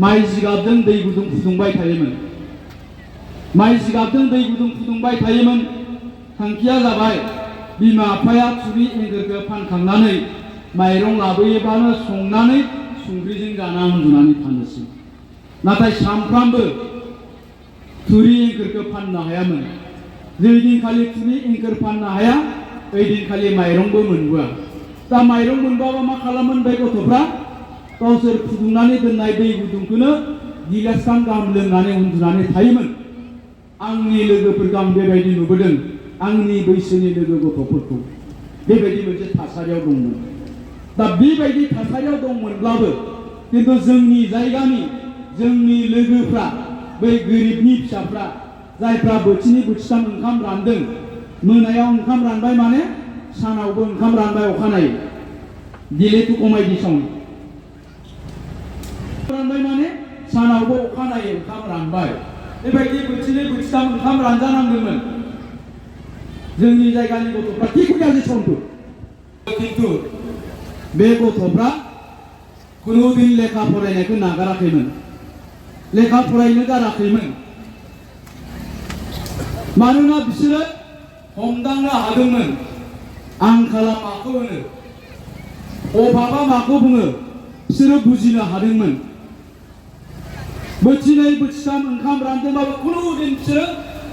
माइ जिगाबजों दै गुदुं फुदुंबाय थायोमोन। माइ जिगाबजों दै गुदुं फुदुंबाय थायोमोन। थांखिया जाबाय बिमा बिफाया थुरि एंखोरखौ फानखांनानै माइरं लाबोयोबानो संनानै संख्रिजों जाना उन्दुनानै थानोसै। नाथाय सानफ्रामबो थुरि एंखोरखौ फाननो हायामोन। जे दिनखालि थुरि एंखोर फाननो हाया ओइ दिनखालि माइरंबो मोनबोआ। दा माइरं मोनबाबा मा खालामोन बे गथ'फ्रा गावसोर फुदुंनानै दोननाय दै गुदुंखौनो गिलासथाम गाहाम लोंनानै उन्दुनानै थायोमोन। आंनि लोगोफोरखौ आं बेबायदि नुबोदों। आंनि बैसोनि लोगो गथ'फोरखौ बेबायदि मोनसे थासारियाव दंमोन। दा बेबायदि थासारियाव दंमोनब्लाबो किन्तु जोंनि जायगानि जोंनि लोगोफ्रा बै गोरिबनि फिसाफ्रा जायफ्रा बोथिनै बोथिथाम ओंखाम रानदों, मोनायाव ओंखाम रानबाय माने सानावबो ओंखाम रानबाय अखानायै दिलेटु कमायदि सं रानबाय माने सानावबो अखानायै ओंखाम रानबाय। बेबायदि बोथिनै बोथिथाम ओंखाम रानजानांदोंमोन जोंनि जायगानि गथ'फ्रा थिग गैयाजे समखौ। किन्तु बे गथ'फ्रा खुनुदिन लेखा फरायनायखौ नागाराखैमोन, लेखा फरायनो गाराखैमोन। मानोना बिसोरो हमदांनो हादोंमोन आंखाला माखौ होनो, अभाबा माखौ बुङो बिसोरो बुजिनो हादोंमोन। बोथिनै बोथिथाम ओंखाम रानदोंबाबो खुनुदिन बिसोरो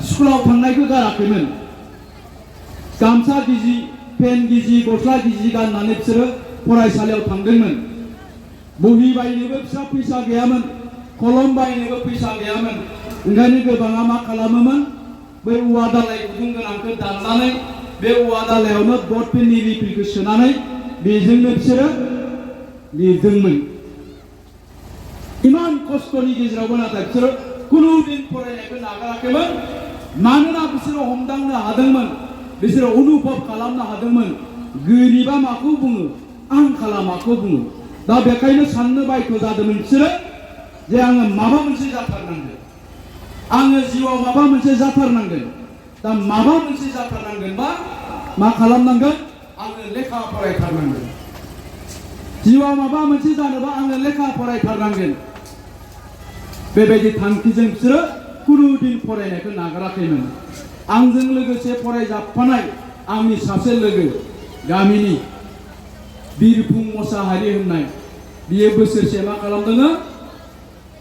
स्कुलाव थांनायखौ गाराखैमोन। गामसा गिजि, पेन गिजि, गस्ला गिजि गाननानै बिसोरो फरायसालियाव थांदोंमोन। बहि बायनोबो बिस्रा फैसा गैयामोन, कलम बायनोबो फैसा गैयामोन। ओंखायनो गोबाङा मा खालामोमोन, बै औवा दालाय गुदुं गोनांखौ दाननानै बे औवा दालायावनो बड पेननि रिफिलखौ सोनानै बेजोंनो बिसोरो लिरदोंमोन। इमान खस्थ'नि गेजेरावबो नाथाय बिसोरो खुनुदिन फरायनायखौ नागाराखैमोन। मानोना बिसोरो हमदांनो हादोंमोन, बिसोरो अनुभब खालामनो हादोंमोन गोरिबा माखौ बुङो, आंखाला माखौ बुङो। दा बेखायनो साननो बायथ' जादोंमोन बिसोरो जे आङो माबा मोनसे जाथारनांगोन, आङो जिउआव माबा मोनसे जाथारनांगोन। दा माबा मोनसे जाथारनांगोनबा मा खालामनांगोन, आङो लेखा फरायथारनांगोन। जिउआव माबा मोनसे जानोबा आङो लेखा फरायथारनांगोन। बेबायदि थांखिजों बिसोरो खुनुदिन फरायनायखौ नागाराखैमोन। आंजों लोगोसे फरायजाबफानाय आंनि सासे लोगो गामिनि बिरफुं मोसाहारि होननाय, बियो बोसोरसे मा खालामदों,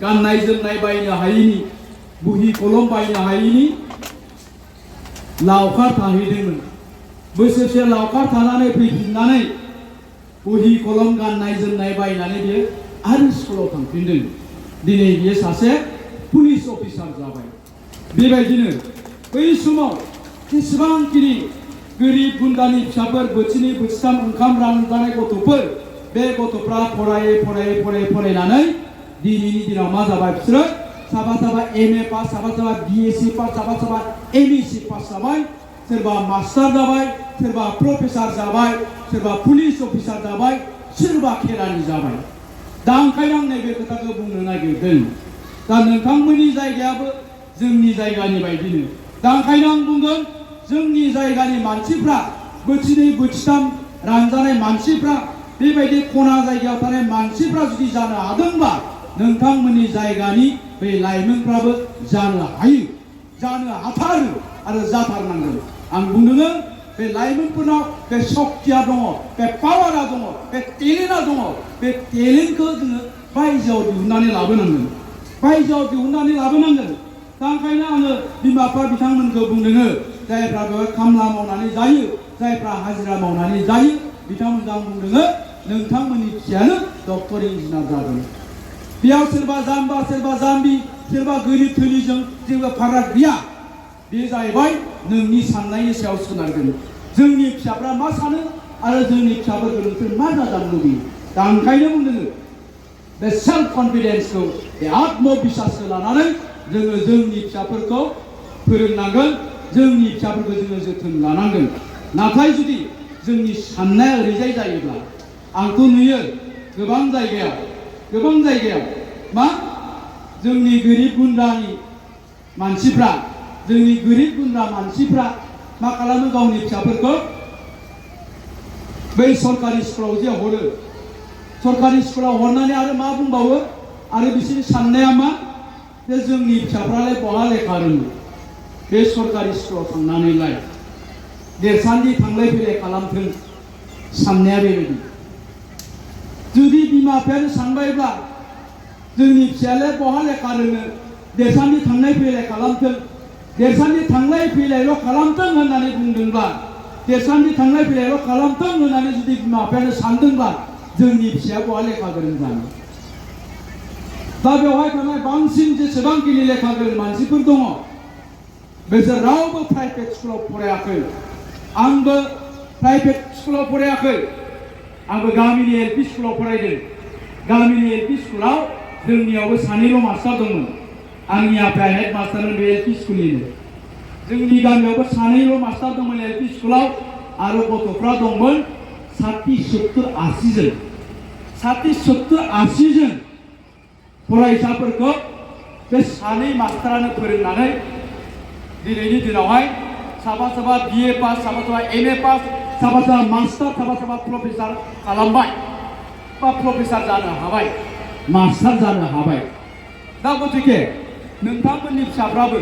गाननाय जोमनाय बायनो हायैनि, बहि कलम बायनो हायैनि लावखार थाहैदोंमोन। बोसोरसे लावखार थानानै फैफिननानै बहि कलम गाननाय जोमनाय बायनानै बियो आरो स्कुलाव थांफिनदों। दिनै बियो सासे पुलिस अफिसार जाबाय। बेबायदिनो बै समाव जेसेबांखिनि गोरिब गुन्द्रानि फिसाफोर, बोथिनै बोथिथाम ओंखाम रानजानाय गथ'फोर, बे गथ'फ्रा फरायै फरायै फरायै फरायनानै दिनैनि दिनाव मा जाबाय, बिसोरो साफा साफा एम ए पास, साफा साफा बिएससि पास, साफा साफा एमएससि पास जाबाय। सोरबा मास्टार जाबाय, सोरबा प्रफेसार जाबाय, सोरबा पुलिस अफिसार जाबाय, सोरबा खेरानि जाबाय। दा ओंखायनो आं नैबे खोथाखौ बुंनो नागिरदों, दा नोंथांमोननि जायगायाबो जोंनि जायगानि बायदिनो। दा ओंखायनो आं बुंगोन, जोंनि जायगानि मानसिफ्रा, बोथिनै बोथिथाम रानजानाय मानसिफ्रा, बेबायदि खना जायगायाव थानाय मानसिफ्रा जुदि जानो हादोंबा नोंथांमोननि जायगानि बै लाइमोनफ्राबो जानो हायो, जानो हाथारो आरो जाथारनांगोन। आं बुंदों बे लाइमोनफोरनाव बे शक्तिया दङ, बे पावारा दङ, बे टेलेन्टआ दङ। बे टेलेन्टखौ जोङो बायजोआव दिहुननानै लाबोनांगोन, बायजोआव दिहुननानै लाबोनांगोन। दा ओंखायनो आङो बिमा बिफा बिथांमोनखौ बुंदों, जायफ्रा बेवहाय खामला मावनानै जायो, जायफ्रा हाजिरा मावनानै जायो, बिथांमोनखौ आं बुंदों नोंथांमोननि फिसायानो डक्टर इन्जिनियार जागोन। बेयाव सोरबा जाम्बा, सोरबा जाम्बि, सोरबा गोरिब धोनिजों जेबो फाराग गैया। बे जाहैबाय नोंनि साननायनि सायाव सोनारगोन। जोंनि फिसाफ्रा मा सानो आरो जोंनि फिसाफोरखौ नोंसोर मा जाजानो लुबैयो। दा ओंखायनो बुंदों बे सेल्फ कनफिडेन्सखौ, बे आत्मबिश्वासखौ लानानै जोङो जोंनि फिसाफोरखौ फोरोंनांगोन, जोंनि फिसाफोरखौ जोङो जोथोन लानांगोन। नाथाय जुदि जोंनि साननाया ओरैजाय जायोब्ला, आंथ' नुयो गोबां जायगायाव मा जोंनि गोरिब गुन्द्रानि मानसिफ्रा, जोंनि गोरिब गुन्द्रा मानसिफ्रा मा खालामो, गावनि फिसाफोरखौ बै सरकारि स्कुलाव जे हरो, सरकारि स्कुलाव हरनानै आरो मा बुंबावो, आरो बिसोरनि साननाया मा जे जोंनि फिसाफ्रालाय बहा लेखा रोङो बे सरकारि स्कुलाव थांनानैलाय देरसान्दि थांलाय फैलाय खालामथों साननाया बेबायदि जुदि बिमा बिफायानो सानबायब्ला जोंनि फिसायालाय बहा लेखा रोङो देरसान्दि थांलाय फैलाय खालामथों देरसान्दि थांलाय फैलायल' खालामथों होननानै बुंदोंब्ला देरसान्दि थांलाय फैलायल' खालामथों होननानै जुदि बिमा बिफायानो सानदोंब्ला जोंनि फिसाया बहा लेखा गोरों जानो दा बेवहाय थानाय बांसिन जेसेबांखिनि लेखा गोरों मानसिफोर दङ बिसोर रावबो प्राइभेट स्कुलाव फरायाखै आंबो प्राइभेट स्कुलाव फरायाखै आंबो गामिनि एलपि स्कुलाव फरायदों गामिनि एलपि स्कुलाव जोंनियावबो सानैल' मास्टार दंमोन आंनि आफाया हेड मास्टारमोन बे एलपि स्कुलनिनो जोंनि गामियावबो सानैल' मास्टार दंमोन एलपि स्कुलाव आरो गथ'फ्रा दंमोन 60-70-80 जन 60-70-80 जन फरायसाफोरखौ बे सानै मास्टारानो फोरोंनानै दिनैनि दिनावहाय साफा साफा बिए पास साफा साफा एमए पास साफा साफा मास्टार साफा साफा प्रफेसार खालामबाय बा प्रफेसार जानो हाबाय मास्टार जानो हाबाय दा गतिके नोंथांमोननि फिसाफ्राबो